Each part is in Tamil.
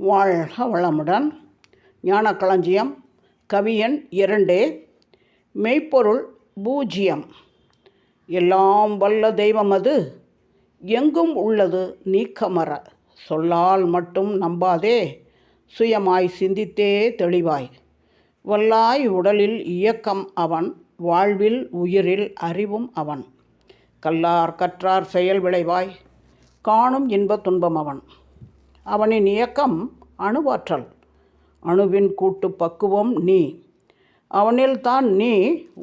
வாழ்க வளமுடன். ஞானக்களஞ்சியம் கவியன் 2. மெய்ப்பொருள் பூஜ்யம். எல்லாம் வல்ல தெய்வம் அது எங்கும் உள்ளது நீக்கமற. சொல்லால் மட்டும் நம்பாதே, சுயமாய் சிந்தித்தே தெளிவாய். வல்லாய் உடலில் இயக்கம் அவன், வாழ்வில் உயிரில் அறிவும் அவன். கல்லார் கற்றார் செயல் விளைவாய், காணும் இன்பத் துன்பம் அவன். அவனின் இயக்கம் அணுவாற்றல், அணுவின் கூட்டு பக்குவம் நீ. அவனில்தான் நீ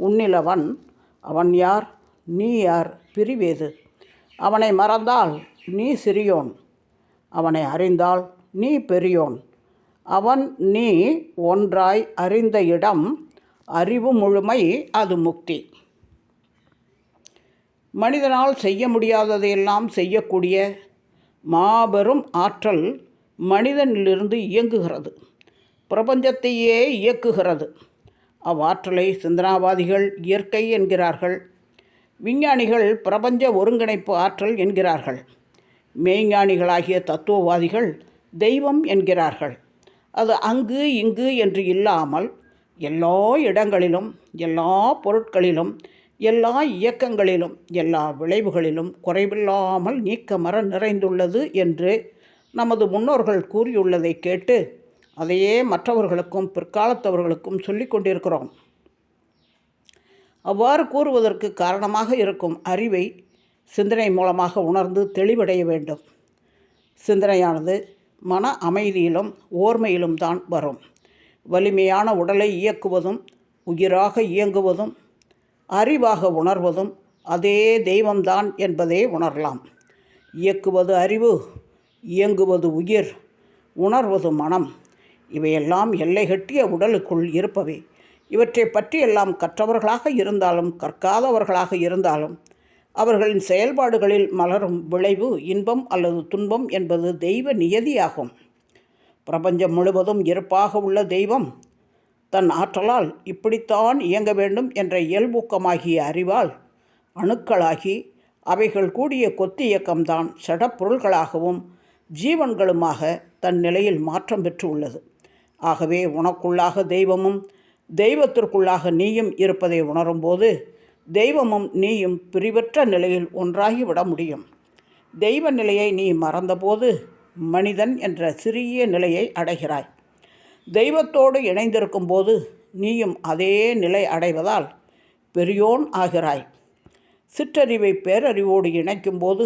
உன்னிலவன். அவன் யார், நீ யார், பிரிவேது. அவனை மறந்தால் நீ சிறியோன், அவனை அறிந்தால் நீ பெரியோன். அவன் நீ ஒன்றாய் அறிந்த இடம், அறிவு முழுமை அது முக்தி. மனிதனால் செய்ய முடியாததையெல்லாம் செய்யக்கூடிய மாபெரும் ஆற்றல் மனிதனிலிருந்து இயங்குகிறது, பிரபஞ்சத்தையே இயக்குகிறது. அவ்வாற்றலை சிந்தனாவாதிகள் இயற்கை என்கிறார்கள், விஞ்ஞானிகள் பிரபஞ்ச ஒருங்கிணைப்பு ஆற்றல் என்கிறார்கள், மெய்ஞானிகளாகிய தத்துவவாதிகள் தெய்வம் என்கிறார்கள். அது அங்கு இங்கு என்று இல்லாமல் எல்லா இடங்களிலும், எல்லா பொருட்களிலும், எல்லா இயக்கங்களிலும், எல்லா விளைவுகளிலும் குறைவில்லாமல் நீக்கமற நிறைந்துள்ளது என்று நமது முன்னோர்கள் கூறியுள்ளதை கேட்டு அதையே மற்றவர்களுக்கும் பிற்காலத்தவர்களுக்கும் சொல்லிக் கொண்டிருக்கிறோம். அவ்வாறு கூறுவதற்கு காரணமாக இருக்கும் அறிவை சிந்தனை மூலமாக உணர்ந்து தெளிவடைய வேண்டும். சிந்தனையானது மன அமைதியிலும் ஓர்மையிலும் தான் வரும். வலிமையான உடலை இயக்குவதும் உயிராக இயங்குவதும் அறிவாக உணர்வதும் அதே தெய்வம்தான் என்பதை உணரலாம். இயக்குவது அறிவு, இயங்குவது உயிர், உணர்வது மனம். இவையெல்லாம் எல்லை கட்டிய உடலுக்குள் இருப்பவை. இவற்றை பற்றியெல்லாம் கற்றவர்களாக இருந்தாலும் கற்காதவர்களாக இருந்தாலும் அவர்களின் செயல்பாடுகளில் மலரும் விளைவு இன்பம் அல்லது துன்பம் என்பது தெய்வ நியதியாகும். பிரபஞ்சம் முழுவதும் இருப்பாக உள்ள தெய்வம் தன் ஆற்றலால் இப்படித்தான் இயங்க வேண்டும் என்ற இயல்பூக்கமாகிய அறிவால் அணுக்களாகி அவைகள் கூடிய கொத்து இயக்கம்தான் சடப்பொருள்களாகவும் ஜீவன்களுமாக தன் நிலையில் மாற்றம் பெற்று உள்ளது. ஆகவே உனக்குள்ளாக தெய்வமும் தெய்வத்திற்குள்ளாக நீயும் இருப்பதை உணரும்போது தெய்வமும் நீயும் பிரிவற்ற நிலையில் ஒன்றாகிவிட முடியும். தெய்வ நிலையை நீ மறந்தபோது மனிதன் என்ற சிறிய நிலையை அடைகிறாய். தெய்வத்தோடு இணைந்திருக்கும் போது நீயும் அதே நிலை அடைவதால் பெரியோன் ஆகிறாய். சிற்றறிவை பேரறிவோடு இணைக்கும் போது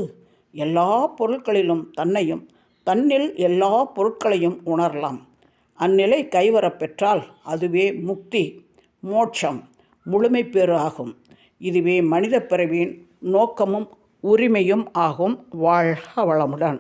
எல்லா பொருட்களிலும் தன்னையும் தன்னில் எல்லா பொருட்களையும் உணரலாம். அந்நிலை கைவரப் பெற்றால் அதுவே முக்தி, மோட்சம், முழுமைப்பேறு ஆகும். இதுவே மனித பிறவியின் நோக்கமும் உரிமையும் ஆகும். வாழ்க வளமுடன்.